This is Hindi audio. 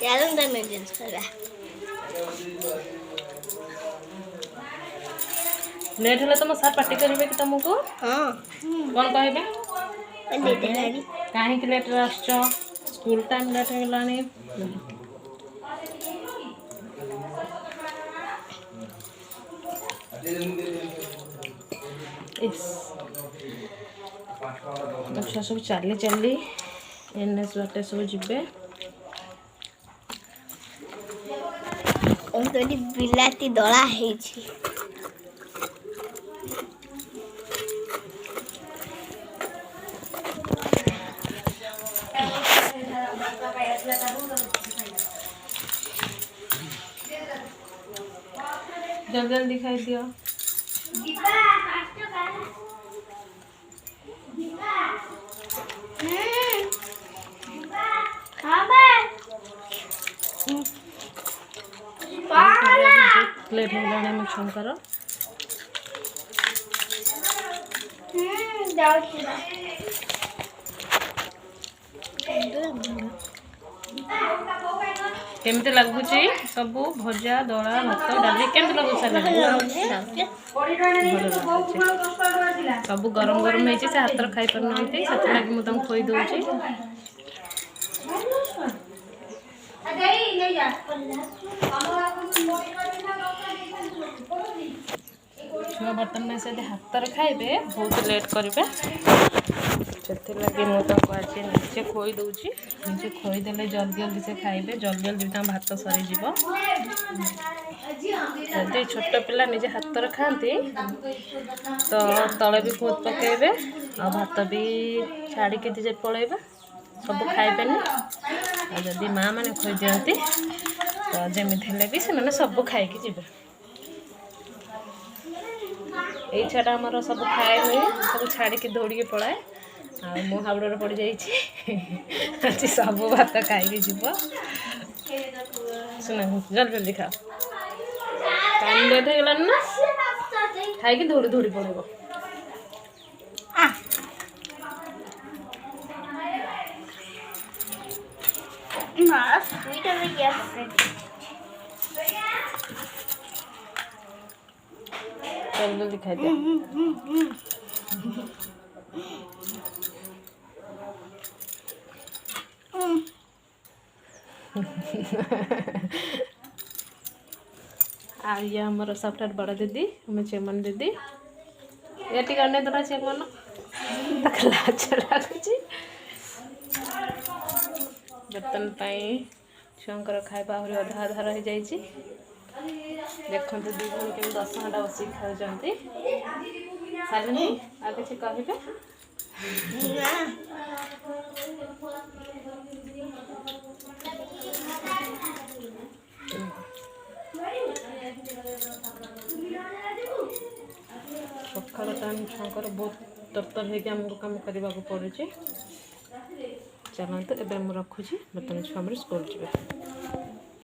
यार अंदर में डांस कर रहा लेट है तुम सार पार्टी करेंगे कि तुमको हां कौन कहबे कहीं लेट आस स्कूल टाइम लेट हो गलानी अच्छा सब चली चली एनएस बाटे सब जीवे और तोरी बिलाती दला है छी जल्दी जल्दी दिखाई दियो दीपा फास्ट कर दीपा दीपा हां बे पाला प्लेट में लाने में छंकर जाओ छिरा केमते लगुची सब भजा दला भात डाली केमते लगु सब गरम गरम होइछि से हाथ खाई पर नंती सत लागि मु तम खोई दोछि छुआ बर्तन में से हाथ खाइबे बहुत लेट करेंगे से लगे मुझे आज नीचे खोई दूची नीचे खोई देले जल्दी जल्दी से खाइबे जल्दी जल्दी भात सरीज जदि छोट पिला निजे हाथ खाती तो तले भी बहुत पकेबे आ भात भी छाड़ी जे पलैबे सब खाइबेनि जदि माँ मैंने खोई दिखती तो जमी भी से सब खाई जी ये छाटा आमर सब खाए हुए सब छाड़ी दौड़ी पलाए आ मो हावड़े पड़ जाइए सब भात खाई जीव सुना जल्दी जल्दी खा टाइम लेट हो गलानी ना खाई दौड़ी दौड़ी पड़ो जल्दी जल्दी खाई दिया आ ये हमारा सबटा बड़ा दीदी हमें चेमन दीदी ये करने तो चेमन लाज लगुच बर्तन छुआर खाଇବା आहरी अधा अधा रही जाइए देखते दी भन के 10 घंटा बस खाऊँ सारे आ कि कहे सकाल टाइम छुआर बहुत तरतर होमको कम करने को पड़े चलते एवं मुझे रखुची बर्तमान छुआ स्कूल जी।